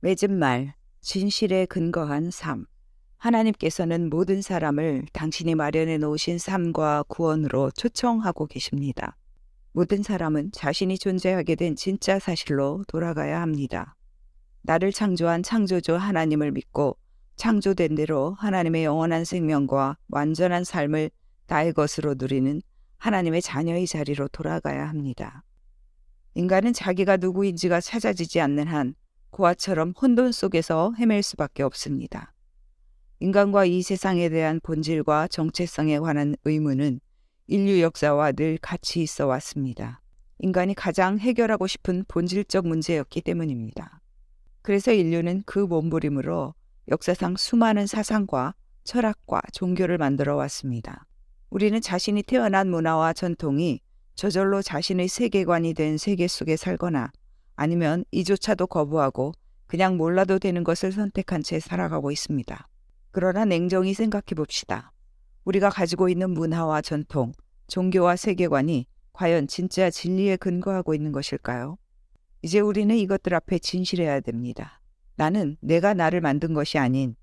맺은 말, 진실에 근거한 삶. 하나님께서는 모든 사람을 당신이 마련해 놓으신 삶과 구원으로 초청하고 계십니다. 모든 사람은 자신이 존재하게 된 진짜 사실로 돌아가야 합니다. 나를 창조한 창조주 하나님을 믿고 창조된 대로 하나님의 영원한 생명과 완전한 삶을 나의 것으로 누리는 하나님의 자녀의 자리로 돌아가야 합니다. 인간은 자기가 누구인지가 찾아지지 않는 한 고아처럼 혼돈 속에서 헤맬 수밖에 없습니다. 인간과 이 세상에 대한 본질과 정체성에 관한 의문은 인류 역사와 늘 같이 있어 왔습니다. 인간이 가장 해결하고 싶은 본질적 문제였기 때문입니다. 그래서 인류는 그 몸부림으로 역사상 수많은 사상과 철학과 종교를 만들어 왔습니다. 우리는 자신이 태어난 문화와 전통이 저절로 자신의 세계관이 된 세계 속에 살거나 아니면 이조차도 거부하고 그냥 몰라도 되는 것을 선택한 채 살아가고 있습니다. 그러나 냉정히 생각해 봅시다. 우리가 가지고 있는 문화와 전통, 종교와 세계관이 과연 진짜 진리에 근거하고 있는 것일까요? 이제 우리는 이것들 앞에 진실해야 됩니다. 나는 내가 나를 만든 것이 아닌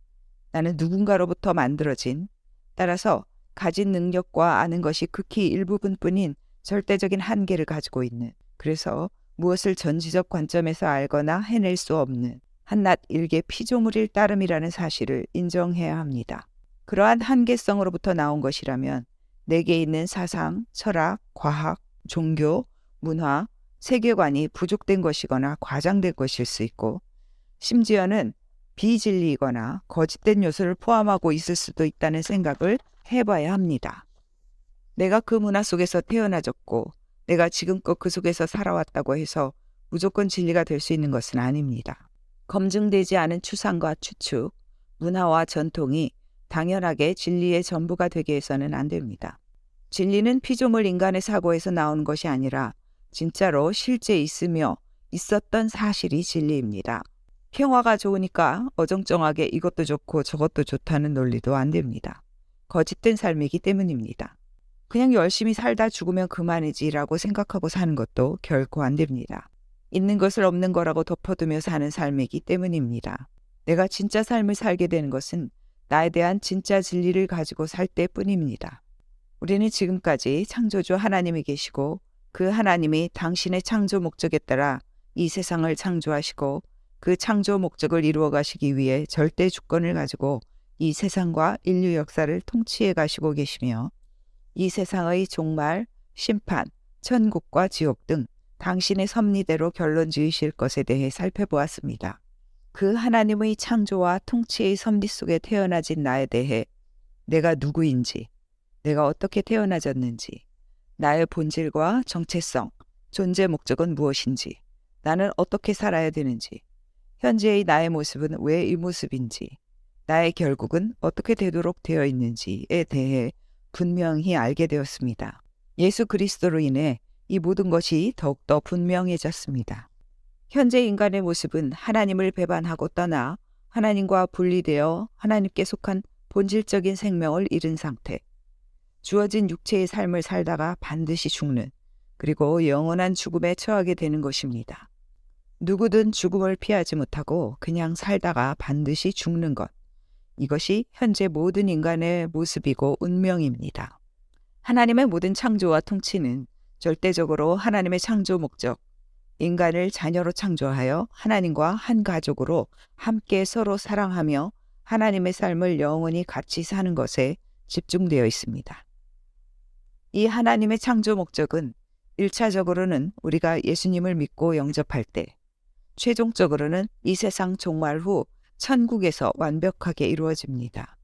나는 누군가로부터 만들어진, 따라서 가진 능력과 아는 것이 극히 일부분뿐인 절대적인 한계를 가지고 있는, 그래서 무엇을 전지적 관점에서 알거나 해낼 수 없는 한낱 일개 피조물일 따름이라는 사실을 인정해야 합니다. 그러한 한계성으로부터 나온 것이라면 내게 있는 사상, 철학, 과학, 종교, 문화, 세계관이 부족된 것이거나 과장된 것일 수 있고 심지어는 비진리이거나 거짓된 요소를 포함하고 있을 수도 있다는 생각을 해봐야 합니다. 내가 그 문화 속에서 태어나졌고 내가 지금껏 그 속에서 살아왔다고 해서 무조건 진리가 될 수 있는 것은 아닙니다. 검증되지 않은 추상과 추측, 문화와 전통이 당연하게 진리의 전부가 되게 해서는 안 됩니다. 진리는 피조물 인간의 사고에서 나오는 것이 아니라 진짜로 실제 있으며 있었던 사실이 진리입니다. 평화가 좋으니까 어정쩡하게 이것도 좋고 저것도 좋다는 논리도 안 됩니다. 거짓된 삶이기 때문입니다. 그냥 열심히 살다 죽으면 그만이지라고 생각하고 사는 것도 결코 안 됩니다. 있는 것을 없는 거라고 덮어두며 사는 삶이기 때문입니다. 내가 진짜 삶을 살게 되는 것은 나에 대한 진짜 진리를 가지고 살 때뿐입니다. 우리는 지금까지 창조주 하나님이 계시고 그 하나님이 당신의 창조 목적에 따라 이 세상을 창조하시고 그 창조 목적을 이루어 가시기 위해 절대 주권을 가지고 이 세상과 인류 역사를 통치해 가시고 계시며 이 세상의 종말, 심판, 천국과 지옥 등 당신의 섭리대로 결론 지으실 것에 대해 살펴보았습니다. 그 하나님의 창조와 통치의 섭리 속에 태어나진 나에 대해 내가 누구인지, 내가 어떻게 태어나졌는지, 나의 본질과 정체성, 존재 목적은 무엇인지, 나는 어떻게 살아야 되는지, 현재의 나의 모습은 왜 이 모습인지, 나의 결국은 어떻게 되도록 되어 있는지에 대해 분명히 알게 되었습니다. 예수 그리스도로 인해 이 모든 것이 더욱더 분명해졌습니다. 현재 인간의 모습은 하나님을 배반하고 떠나 하나님과 분리되어 하나님께 속한 본질적인 생명을 잃은 상태, 주어진 육체의 삶을 살다가 반드시 죽는, 그리고 영원한 죽음에 처하게 되는 것입니다. 누구든 죽음을 피하지 못하고 그냥 살다가 반드시 죽는 것, 이것이 현재 모든 인간의 모습이고 운명입니다. 하나님의 모든 창조와 통치는 절대적으로 하나님의 창조 목적, 인간을 자녀로 창조하여 하나님과 한 가족으로 함께 서로 사랑하며 하나님의 삶을 영원히 같이 사는 것에 집중되어 있습니다. 이 하나님의 창조 목적은 1차적으로는 우리가 예수님을 믿고 영접할 때, 최종적으로는 이 세상 종말 후 천국에서 완벽하게 이루어집니다.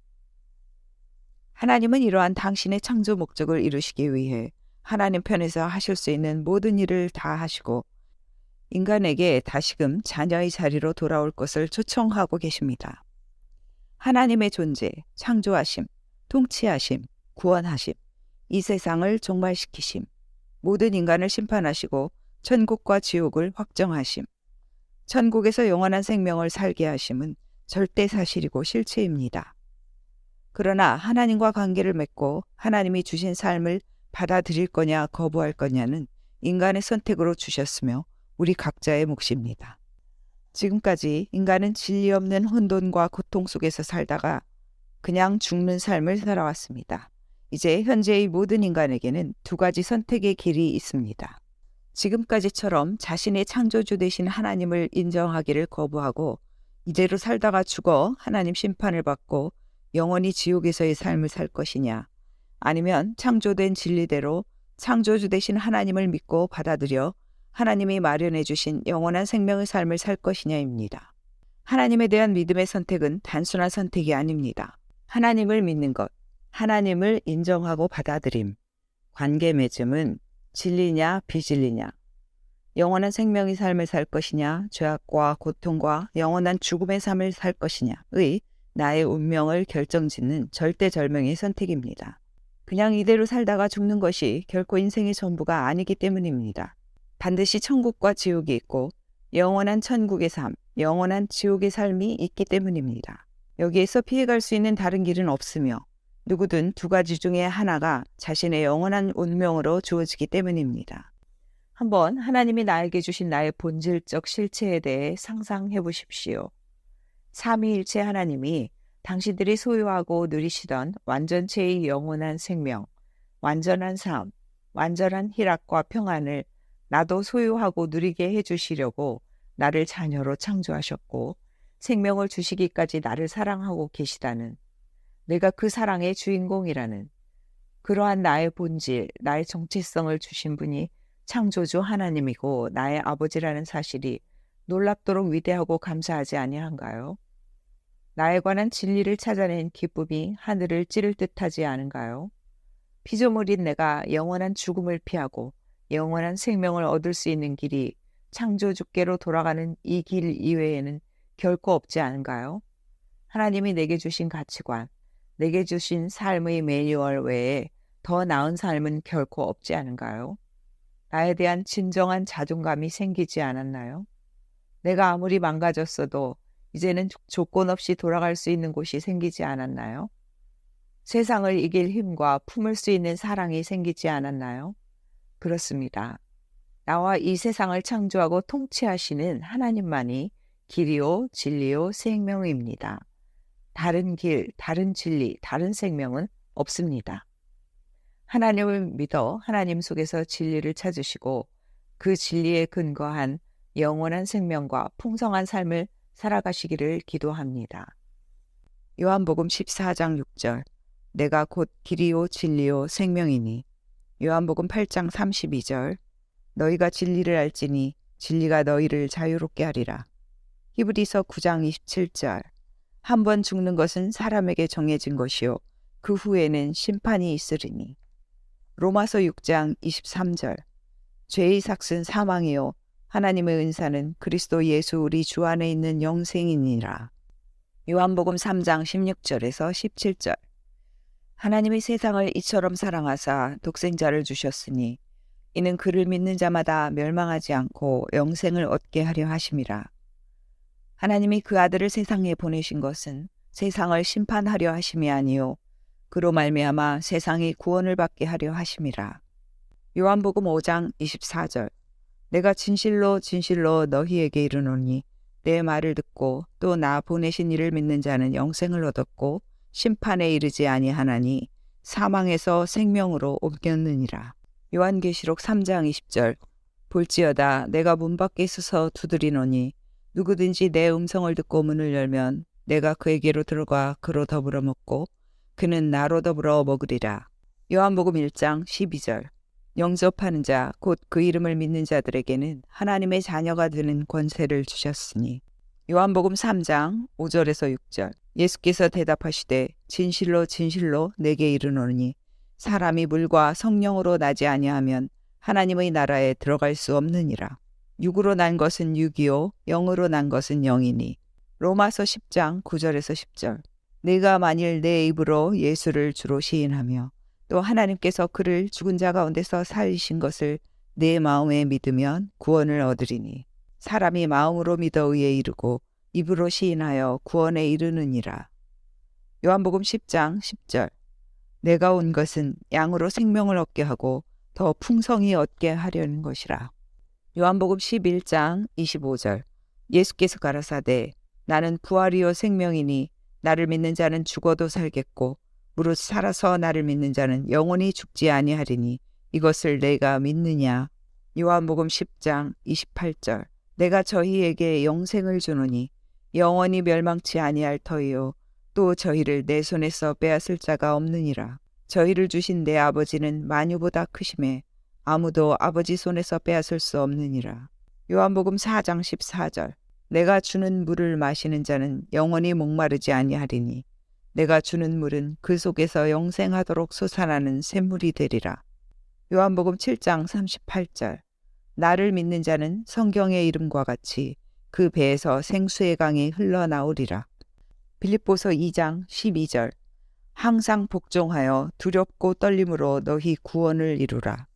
하나님은 이러한 당신의 창조 목적을 이루시기 위해 하나님 편에서 하실 수 있는 모든 일을 다 하시고 인간에게 다시금 자녀의 자리로 돌아올 것을 초청하고 계십니다. 하나님의 존재, 창조하심, 통치하심, 구원하심, 이 세상을 종말시키심, 모든 인간을 심판하시고 천국과 지옥을 확정하심, 천국에서 영원한 생명을 살게 하심은 절대 사실이고 실체입니다. 그러나 하나님과 관계를 맺고 하나님이 주신 삶을 받아들일 거냐 거부할 거냐는 인간의 선택으로 주셨으며 우리 각자의 몫입니다. 지금까지 인간은 진리 없는 혼돈과 고통 속에서 살다가 그냥 죽는 삶을 살아왔습니다. 이제 현재의 모든 인간에게는 두 가지 선택의 길이 있습니다. 지금까지처럼 자신의 창조주 되신 하나님을 인정하기를 거부하고 이대로 살다가 죽어 하나님 심판을 받고 영원히 지옥에서의 삶을 살 것이냐, 아니면 창조된 진리대로 창조주 되신 하나님을 믿고 받아들여 하나님이 마련해 주신 영원한 생명의 삶을 살 것이냐입니다. 하나님에 대한 믿음의 선택은 단순한 선택이 아닙니다. 하나님을 믿는 것, 하나님을 인정하고 받아들임, 관계 맺음은 진리냐 비진리냐, 영원한 생명의 삶을 살 것이냐, 죄악과 고통과 영원한 죽음의 삶을 살 것이냐의 나의 운명을 결정짓는 절대절명의 선택입니다. 그냥 이대로 살다가 죽는 것이 결코 인생의 전부가 아니기 때문입니다. 반드시 천국과 지옥이 있고 영원한 천국의 삶, 영원한 지옥의 삶이 있기 때문입니다. 여기에서 피해갈 수 있는 다른 길은 없으며 누구든 두 가지 중에 하나가 자신의 영원한 운명으로 주어지기 때문입니다. 한번 하나님이 나에게 주신 나의 본질적 실체에 대해 상상해 보십시오. 삼위일체 하나님이 당신들이 소유하고 누리시던 완전체의 영원한 생명, 완전한 삶, 완전한 희락과 평안을 나도 소유하고 누리게 해주시려고 나를 자녀로 창조하셨고 생명을 주시기까지 나를 사랑하고 계시다는, 내가 그 사랑의 주인공이라는, 그러한 나의 본질, 나의 정체성을 주신 분이 창조주 하나님이고 나의 아버지라는 사실이 놀랍도록 위대하고 감사하지 아니한가요? 나에 관한 진리를 찾아낸 기쁨이 하늘을 찌를 듯하지 않은가요? 피조물인 내가 영원한 죽음을 피하고 영원한 생명을 얻을 수 있는 길이 창조주께로 돌아가는 이 길 이외에는 결코 없지 않은가요? 하나님이 내게 주신 가치관, 내게 주신 삶의 매뉴얼 외에 더 나은 삶은 결코 없지 않은가요? 나에 대한 진정한 자존감이 생기지 않았나요? 내가 아무리 망가졌어도 이제는 조건 없이 돌아갈 수 있는 곳이 생기지 않았나요? 세상을 이길 힘과 품을 수 있는 사랑이 생기지 않았나요? 그렇습니다. 나와 이 세상을 창조하고 통치하시는 하나님만이 길이요, 진리요, 생명입니다. 다른 길, 다른 진리, 다른 생명은 없습니다. 하나님을 믿어 하나님 속에서 진리를 찾으시고 그 진리에 근거한 영원한 생명과 풍성한 삶을 살아가시기를 기도합니다. 요한복음 14장 6절, 내가 곧 길이요 진리요 생명이니. 요한복음 8장 32절, 너희가 진리를 알지니 진리가 너희를 자유롭게 하리라. 히브리서 9장 27절, 한 번 죽는 것은 사람에게 정해진 것이요 그 후에는 심판이 있으리니. 로마서 6장 23절, 죄의 삭은 사망이요 하나님의 은사는 그리스도 예수 우리 주 안에 있는 영생이니라. 요한복음 3장 16절에서 17절, 하나님이 세상을 이처럼 사랑하사 독생자를 주셨으니 이는 그를 믿는 자마다 멸망하지 않고 영생을 얻게 하려 하심이라. 하나님이 그 아들을 세상에 보내신 것은 세상을 심판하려 하심이 아니요 그로 말미암아 세상이 구원을 받게 하려 하심이라. 요한복음 5장 24절, 내가 진실로 진실로 너희에게 이르노니 내 말을 듣고 또 나 보내신 이를 믿는 자는 영생을 얻었고 심판에 이르지 아니하나니 사망에서 생명으로 옮겼느니라. 요한계시록 3장 20절, 볼지어다 내가 문 밖에 서서 두드리노니 누구든지 내 음성을 듣고 문을 열면 내가 그에게로 들어가 그로 더불어 먹고 그는 나로 더불어 먹으리라. 요한복음 1장 12절, 영접하는 자 곧 그 이름을 믿는 자들에게는 하나님의 자녀가 되는 권세를 주셨으니. 요한복음 3장 5절에서 6절, 예수께서 대답하시되 진실로 진실로 내게 이르노니 사람이 물과 성령으로 나지 아니하면 하나님의 나라에 들어갈 수 없느니라. 육으로 난 것은 육이요 영으로 난 것은 영이니. 로마서 10장 9절에서 10절, 내가 만일 내 입으로 예수를 주로 시인하며 또 하나님께서 그를 죽은 자 가운데서 살리신 것을 내 마음에 믿으면 구원을 얻으리니. 사람이 마음으로 믿어 의에 이르고 입으로 시인하여 구원에 이르느니라. 요한복음 10장 10절, 내가 온 것은 양으로 생명을 얻게 하고 더 풍성히 얻게 하려는 것이라. 요한복음 11장 25절, 예수께서 가라사대 나는 부활이요 생명이니 나를 믿는 자는 죽어도 살겠고 무릇 살아서 나를 믿는 자는 영원히 죽지 아니하리니 이것을 내가 믿느냐. 요한복음 10장 28절. 내가 저희에게 영생을 주노니 영원히 멸망치 아니할 터이요 또 저희를 내 손에서 빼앗을 자가 없느니라. 저희를 주신 내 아버지는 만유보다 크심에 아무도 아버지 손에서 빼앗을 수 없느니라. 요한복음 4장 14절. 내가 주는 물을 마시는 자는 영원히 목마르지 아니하리니 내가 주는 물은 그 속에서 영생하도록 솟아나는 샘물이 되리라. 요한복음 7장 38절. 나를 믿는 자는 성경의 이름과 같이 그 배에서 생수의 강이 흘러나오리라. 빌립보서 2장 12절. 항상 복종하여 두렵고 떨림으로 너희 구원을 이루라.